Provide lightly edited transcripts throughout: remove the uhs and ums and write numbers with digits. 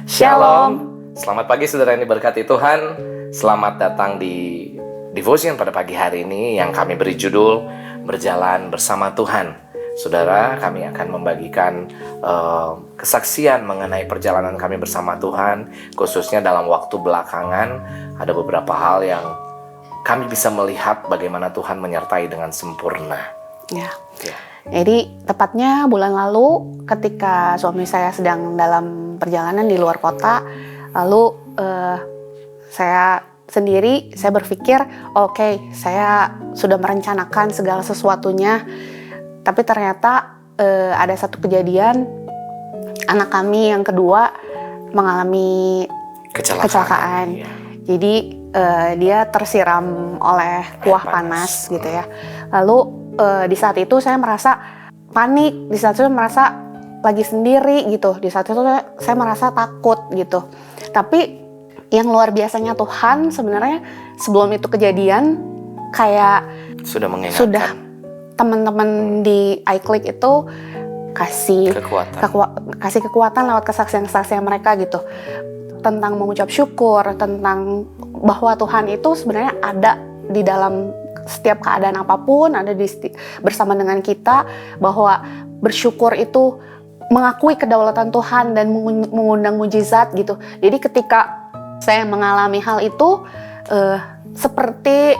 Shalom. Selamat pagi saudara yang diberkati Tuhan. Selamat datang di Devotion pada pagi hari ini yang kami beri judul Berjalan Bersama Tuhan. Saudara, kami akan membagikan kesaksian mengenai perjalanan kami bersama Tuhan. Khususnya dalam waktu belakangan, ada beberapa hal yang kami bisa melihat bagaimana Tuhan menyertai dengan sempurna. Ya. Jadi tepatnya bulan lalu ketika suami saya sedang dalam perjalanan di luar kota, lalu saya berpikir, oke, saya sudah merencanakan segala sesuatunya, tapi ternyata ada satu kejadian, anak kami yang kedua mengalami kecelakaan. Ya. Jadi dia tersiram oleh kuah panas gitu ya. Lalu di saat itu saya merasa panik, di saat itu saya merasa lagi sendiri gitu, di saat itu saya merasa takut gitu. Tapi yang luar biasanya Tuhan sebenarnya sebelum itu kejadian kayak Sudah mengingatkan. sudah teman-teman di iClick itu kasih kekuatan lewat kesaksian-kesaksian mereka gitu, tentang mengucap syukur, tentang bahwa Tuhan itu sebenarnya ada di dalam setiap keadaan apapun, ada bersama dengan kita, bahwa bersyukur itu mengakui kedaulatan Tuhan dan mengundang mujizat gitu. Jadi ketika saya mengalami hal itu seperti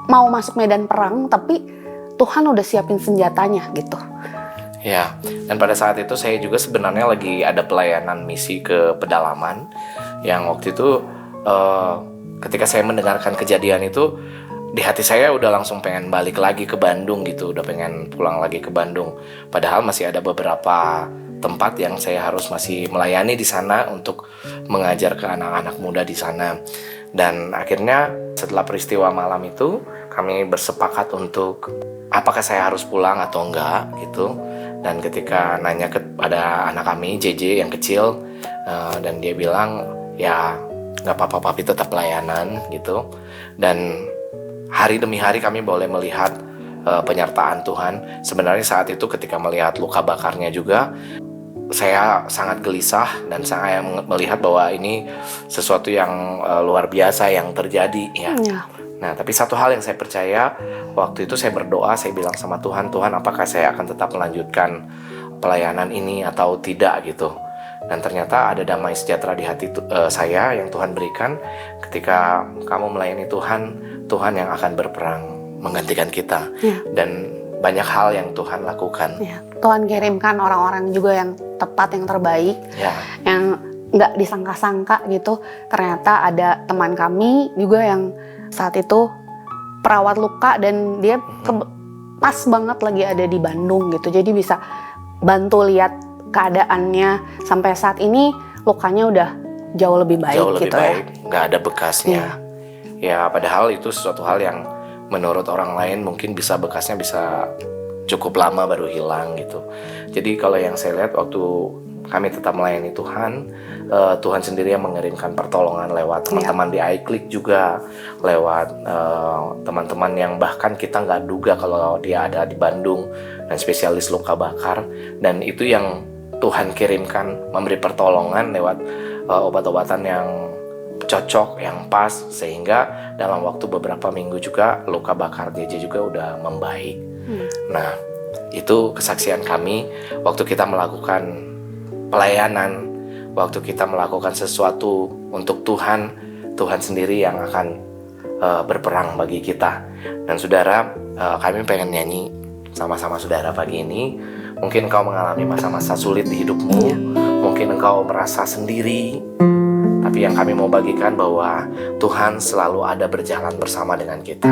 mau masuk medan perang, tapi Tuhan udah siapin senjatanya gitu. Ya, dan pada saat itu saya juga sebenarnya lagi ada pelayanan misi ke pedalaman, yang waktu itu ketika saya mendengarkan kejadian itu, di hati saya udah langsung pengen balik lagi ke Bandung gitu, udah pengen pulang lagi ke Bandung. Padahal masih ada beberapa tempat yang saya harus masih melayani di sana untuk mengajar ke anak-anak muda di sana. Dan akhirnya setelah peristiwa malam itu, kami bersepakat untuk apakah saya harus pulang atau enggak gitu. Dan ketika nanya kepada anak kami, JJ yang kecil, dan dia bilang, ya nggak apa-apa papi, tetap pelayanan gitu. Dan hari demi hari kami boleh melihat penyertaan Tuhan. Sebenarnya saat itu ketika melihat luka bakarnya juga, saya sangat gelisah dan saya melihat bahwa ini sesuatu yang luar biasa yang terjadi ya. Nah, tapi satu hal yang saya percaya, waktu itu saya berdoa, saya bilang sama Tuhan, Tuhan apakah saya akan tetap melanjutkan pelayanan ini atau tidak gitu. Dan ternyata ada damai sejahtera di hati saya yang Tuhan berikan. Ketika kamu melayani Tuhan, Tuhan yang akan berperang menggantikan kita. Dan banyak hal yang Tuhan lakukan. Tuhan kirimkan orang-orang juga yang tepat, yang terbaik, yang nggak disangka-sangka gitu. Ternyata ada teman kami juga yang saat itu perawat luka dan dia pas banget lagi ada di Bandung gitu. Jadi bisa bantu lihat keadaannya, sampai saat ini lukanya udah jauh lebih baik. Jauh lebih gitu baik, ya. Nggak ada bekasnya. Ya, padahal itu sesuatu hal yang menurut orang lain mungkin bekasnya bisa cukup lama baru hilang gitu. Jadi kalau yang saya lihat waktu kami tetap melayani Tuhan, Tuhan sendiri yang mengirimkan pertolongan lewat teman-teman di iClick juga, lewat teman-teman yang bahkan kita nggak duga kalau dia ada di Bandung dan spesialis luka bakar, dan itu yang Tuhan kirimkan memberi pertolongan lewat obat-obatan yang cocok, yang pas, sehingga dalam waktu beberapa minggu juga luka bakar JJ juga udah membaik. Nah, itu kesaksian kami waktu kita melakukan pelayanan, waktu kita melakukan sesuatu untuk Tuhan, Tuhan sendiri yang akan berperang bagi kita. Dan saudara, kami pengen nyanyi sama-sama saudara pagi ini. Mungkin engkau mengalami masa-masa sulit di hidupmu, mungkin engkau merasa sendiri, tapi yang kami mau bagikan bahwa Tuhan selalu ada berjalan bersama dengan kita.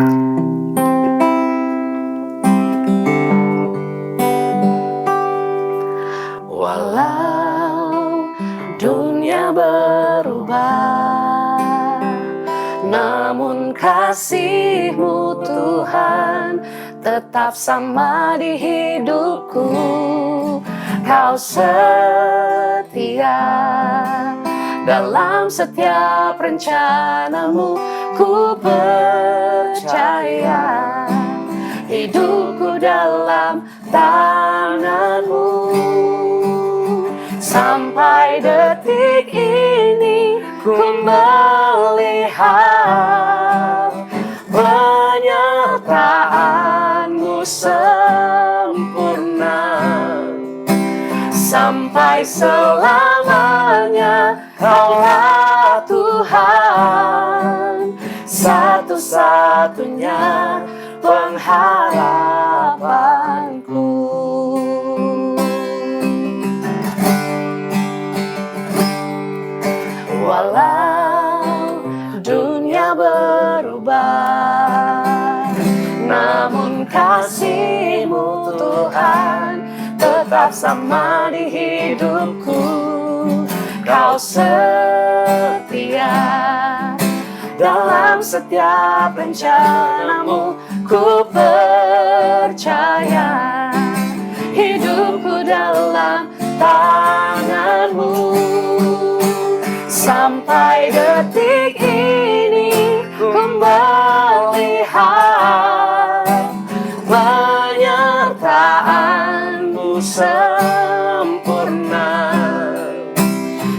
Walau dunia berubah, namun kasih-Mu Tuhan tetap sama di hidupku. Kau setia dalam setiap rencana-Mu. Ku percaya hidupku dalam tangan-Mu. Sampai detik ini ku melihat penyertaan-Mu sempurna. Sampai selamanya Kaulah Tuhan, satu-satunya pengharapanku. Walau dunia berubah, namun kasih-Mu Tuhan tetap sama di hidupku. Kau setia dalam setiap rencana-Mu. Ku percaya hidupku dalam tangan-Mu. Sampai detik ini ku melihat penyertaan-Mu sempurna.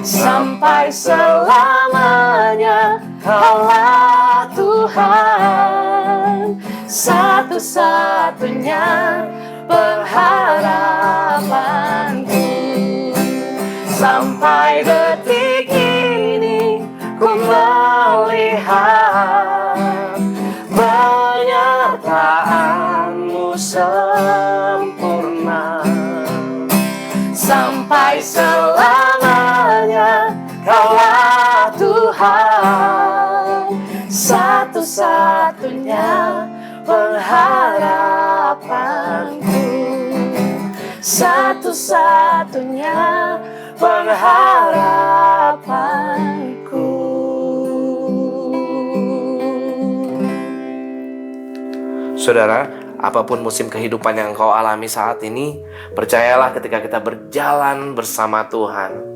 Sampai selamanya Kaulah Tuhan, satu-satunya pengharapanku. Sampai detik ini ku melihat penyertaan-Mu sempurna. Sampai selamanya Kaulah Tuhan, satu-satunya pengharapanku. Satu-satunya pengharapanku. Saudara, apapun musim kehidupan yang kau alami saat ini, percayalah ketika kita berjalan bersama Tuhan,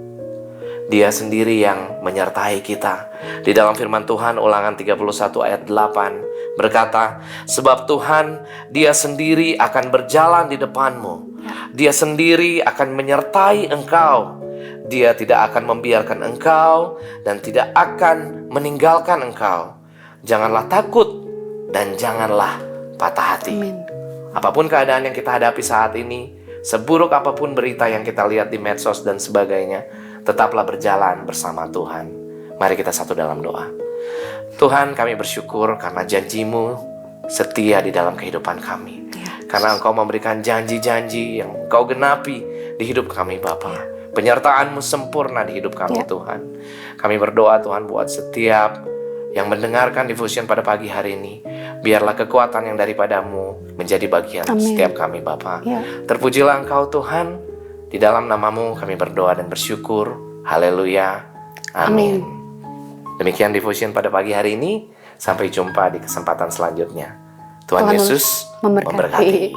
Dia sendiri yang menyertai kita. Di dalam firman Tuhan Ulangan 31 ayat 8 berkata, sebab Tuhan Dia sendiri akan berjalan di depanmu. Dia sendiri akan menyertai engkau. Dia tidak akan membiarkan engkau dan tidak akan meninggalkan engkau. Janganlah takut dan janganlah patah hati. Amin. Apapun keadaan yang kita hadapi saat ini, seburuk apapun berita yang kita lihat di medsos dan sebagainya, tetaplah berjalan bersama Tuhan. Mari kita satu dalam doa. Tuhan, kami bersyukur karena janji-Mu setia di dalam kehidupan kami. Karena Engkau memberikan janji-janji yang Engkau genapi di hidup kami, Bapa. Penyertaan-Mu sempurna di hidup kami, Tuhan. Kami berdoa, Tuhan, buat setiap yang mendengarkan Diffusion pada pagi hari ini, biarlah kekuatan yang daripada-Mu menjadi bagian setiap kami, Bapa. Terpujilah Engkau, Tuhan. Di dalam nama-Mu kami berdoa dan bersyukur. Haleluya. Amin. Demikian Diffusion pada pagi hari ini. Sampai jumpa di kesempatan selanjutnya. Tuhan Yesus memberkati.